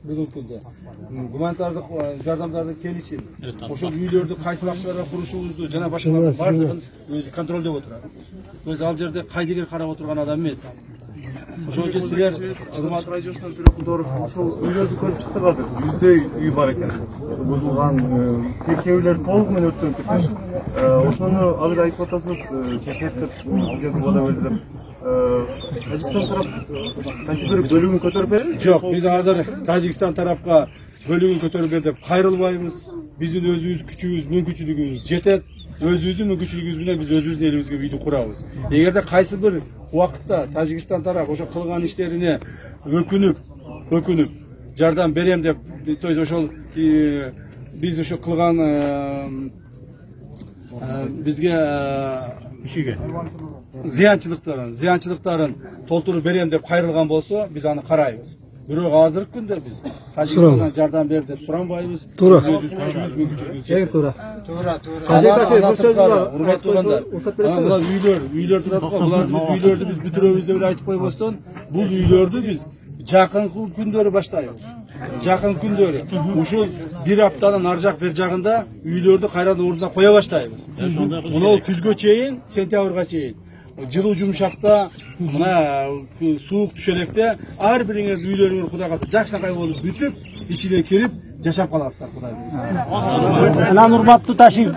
бүгүнкү күндө. Гуманитардык жардамдарды келишим, ошол үйлөрдү кайсы акчаларга курушубузду жана башкалардын баардыгын өзү контролдоп отурат. Өз ал жерде кайдыгер карап отурган адам эмес. Ошол үчүн силер радиосунан бирок ошол үйлөрдү көрүп чыктык азыр. 100дөй үй бар экен. Бузулган текеүүлөр толук менен өрттөнүп кеткен. Ошону азыр айтып атасыз, кесиптеп президент убада берди деп. Тажикстан тарап кайсы бир бөлүгүн көтөрүп береби? Жок, биз азыр Тажикстан тарапка бөлүгүн көтөрүп бер деп кайрылбайбыз. Биздин өзүбүз күчүбүз, мүмкүнчүлүгүбүз жетет. Өзүбүздүн мүмкүнчүлүгүбүз менен биз өзүбүздүн элибизге үйдү курабыз. Эгерде кайсы бир убакытта Тажикстан тарап ошо кылган иштерине өкүнүп жардам берем деп, то есть ошол биз ошо кылган бизге ишиге зыянчылыктарын толтуруп берем деп кайрылган болсо, биз аны карайбыз. Бирок азыркы күндө биз Тажикстандан жардам бер деп суранбайбыз. Туура. Туура. Урматтуугандар, мына үйлөр турат го. Буларды үйлөрдү биз бүтүрөбүз деп айтып койбостон, бул үйлөрдү биз жакынкы күндөрү баштайбыз. Жакын күндөрү. Ушул бир аптанын ар жак бер жагында үйлөрдү кайрадан ордуна кое баштайбыз. Мына күзгө чейин, сентябрга чейин. Жылуу жумшакта, мына суук түшөлекте ар бириңер үйлөрүңөр Кудай кааласа жакшынакай болуп бүтүп, ичине кирип жашап каласыздар Кудай. Анан урматтуу Ташиев